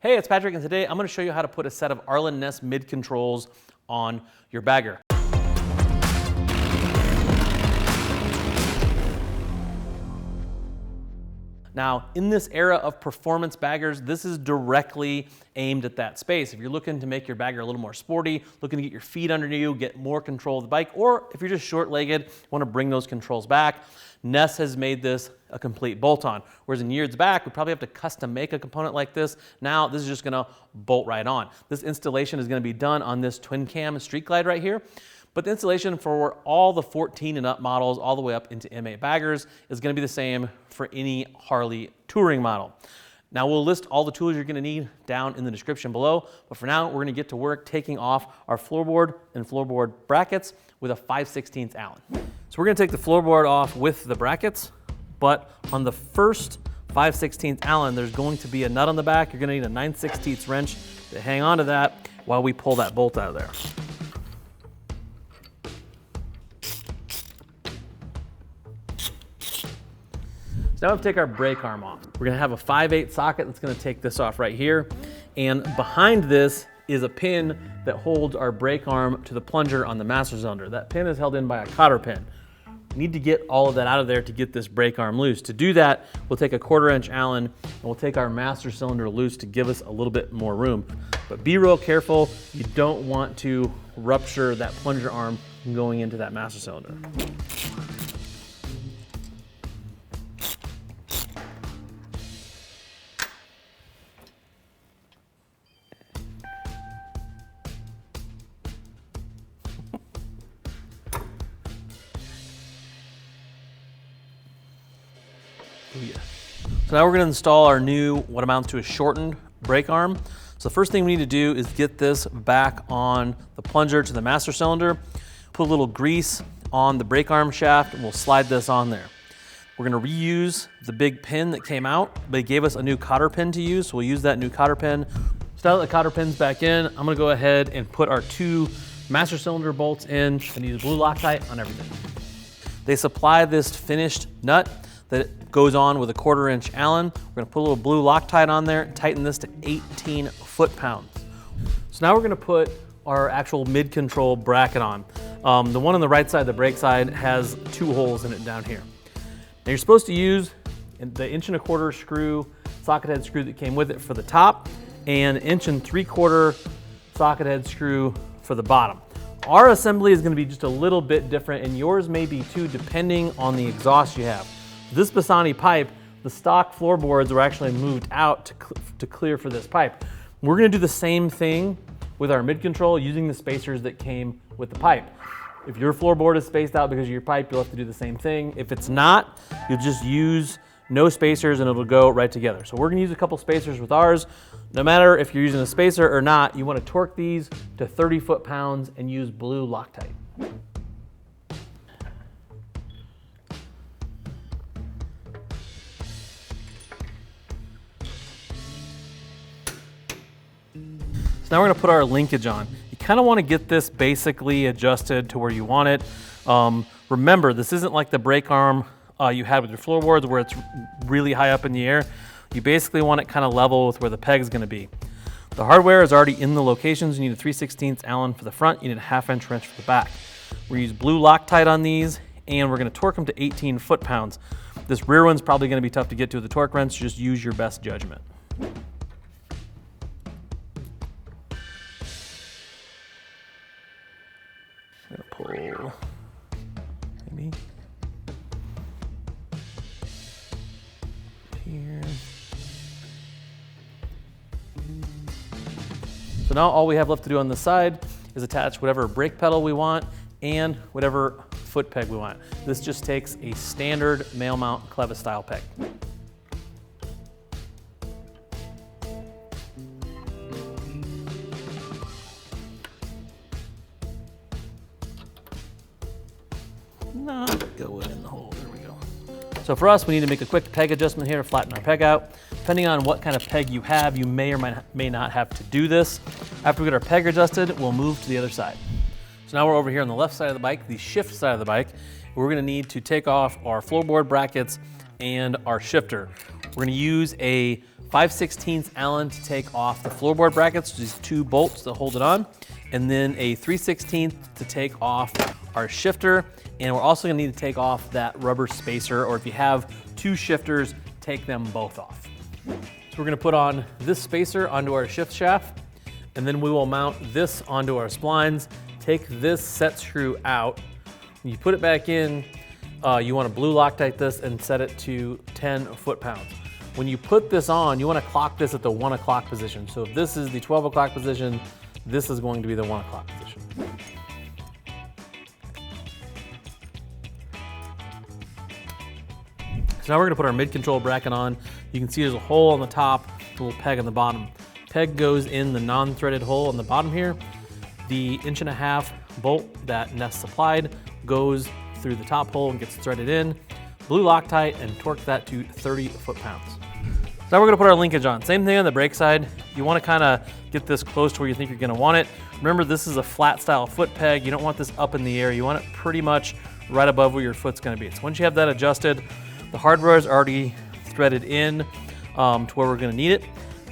Hey, it's Patrick, and today I'm going to show you how to put a set of Arlen Ness Mid Controls on your bagger. Now, in this era of performance baggers, this is directly aimed at that space. If you're looking to make your bagger a little more sporty, looking to get your feet under you, get more control of the bike, or if you're just short-legged, want to bring those controls back, Ness has made this a complete bolt-on. Whereas in years back, we'd probably have to custom make a component like this. Now, this is just gonna bolt right on. This installation is gonna be done on this twin cam Street Glide right here. But the installation for all the 14 and up models, all the way up into M8 baggers, is gonna be the same for any Harley touring model. Now we'll list all the tools you're gonna need down in the description below, but for now, we're gonna get to work taking off our floorboard and floorboard brackets with a 5/16 Allen. So we're gonna take the floorboard off with the brackets, but on the first 5/16 Allen, there's going to be a nut on the back. You're gonna need a 9/16 wrench to hang on to that while we pull that bolt out of there. So now we have to take our brake arm off. We're gonna have a 5/8 socket that's gonna take this off right here. And behind this is a pin that holds our brake arm to the plunger on the master cylinder. That pin is held in by a cotter pin. We need to get all of that out of there to get this brake arm loose. To do that, we'll take a 1/4" Allen and we'll take our master cylinder loose to give us a little bit more room. But be real careful. You don't want to rupture that plunger arm from going into that master cylinder. So now we're going to install our new, what amounts to a shortened brake arm. So the first thing we need to do is get this back on the plunger to the master cylinder, put a little grease on the brake arm shaft, and we'll slide this on there. We're going to reuse the big pin that came out. They gave us a new cotter pin to use, so we'll use that new cotter pin. So now that the cotter pin's back in, I'm going to go ahead and put our 2 master cylinder bolts in and use blue Loctite on everything. They supply this finished nut that goes on with a 1/4" Allen. We're gonna put a little blue Loctite on there, tighten this to 18 foot-pounds. So now we're gonna put our actual mid-control bracket on. The one on the right side, the brake side, has 2 holes in it down here. Now you're supposed to use the 1¼ screw, socket head screw that came with it for the top, and 1¾ socket head screw for the bottom. Our assembly is gonna be just a little bit different, and yours may be too, depending on the exhaust you have. This Bassani pipe, the stock floorboards were actually moved out to clear for this pipe. We're gonna do the same thing with our mid-control using the spacers that came with the pipe. If your floorboard is spaced out because of your pipe, you'll have to do the same thing. If it's not, you'll just use no spacers and it'll go right together. So we're gonna use a couple spacers with ours. No matter if you're using a spacer or not, you wanna torque these to 30 foot-pounds and use blue Loctite. So now we're gonna put our linkage on. You kinda wanna get this basically adjusted to where you want it. Remember, this isn't like the brake arm you had with your floorboards where it's really high up in the air. You basically want it kinda level with where the peg's gonna be. The hardware is already in the locations. You need a 3/16 Allen for the front, you need a 1/2" wrench for the back. We're gonna use blue Loctite on these, and we're gonna torque them to 18 foot-pounds. This rear one's probably gonna be tough to get to with the torque wrench, so just use your best judgment. I'm gonna pull, maybe, here. So now all we have left to do on the side is attach whatever brake pedal we want and whatever foot peg we want. This just takes a standard male mount Clevis style peg. Not going in the hole, there we go. So for us, we need to make a quick peg adjustment here to flatten our peg out. Depending on what kind of peg you have, you may or may not have to do this. After we get our peg adjusted, we'll move to the other side. So now we're over here on the left side of the bike, the shift side of the bike. We're gonna need to take off our floorboard brackets and our shifter. We're gonna use a 5/16 Allen to take off the floorboard brackets, these 2 bolts that hold it on, and then a 3/16 to take off our shifter. And we're also gonna need to take off that rubber spacer, or if you have 2 shifters, take them both off. So we're gonna put on this spacer onto our shift shaft, and then we will mount this onto our splines. Take this set screw out. When you put it back in, you wanna blue Loctite this and set it to 10 foot-pounds. When you put this on, you wanna clock this at the 1 o'clock position. So if this is the 12 o'clock position, this is going to be the 1 o'clock position. So now we're gonna put our mid-control bracket on. You can see there's a hole on the top, a little peg on the bottom. Peg goes in the non-threaded hole on the bottom here. The 1.5" bolt that Ness supplied goes through the top hole and gets threaded in. Blue Loctite and torque that to 30 foot-pounds. So now we're gonna put our linkage on. Same thing on the brake side. You wanna kinda get this close to where you think you're gonna want it. Remember, this is a flat style foot peg. You don't want this up in the air. You want it pretty much right above where your foot's gonna be. So once you have that adjusted, the hardware is already threaded in to where we're gonna need it.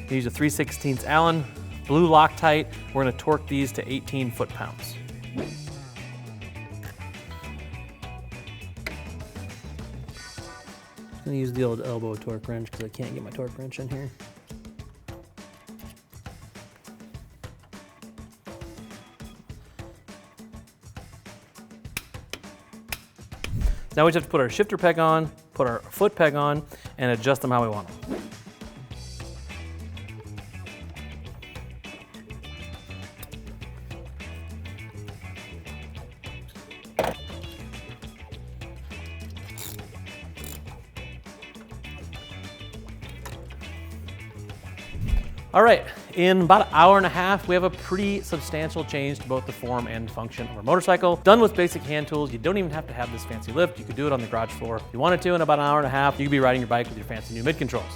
You use a 3/16 Allen, blue Loctite. We're gonna torque these to 18 foot-pounds. I'm gonna use the old elbow torque wrench because I can't get my torque wrench in here. Now we just have to put our shifter peg on, put our foot peg on, and adjust them how we want them. All right, in about an hour and a half, we have a pretty substantial change to both the form and function of our motorcycle. Done with basic hand tools. You don't even have to have this fancy lift. You could do it on the garage floor. If you wanted to, in about an hour and a half, you could be riding your bike with your fancy new mid-controls.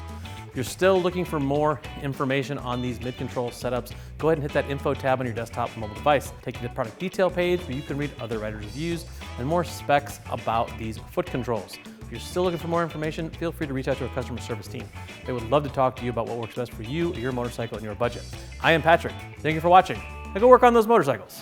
If you're still looking for more information on these mid-control setups, go ahead and hit that info tab on your desktop or mobile device. Take you to the product detail page where you can read other riders' reviews and more specs about these foot controls. If you're still looking for more information, feel free to reach out to our customer service team. They would love to talk to you about what works best for you, your motorcycle, and your budget. I am Patrick. Thank you for watching. Now go work on those motorcycles.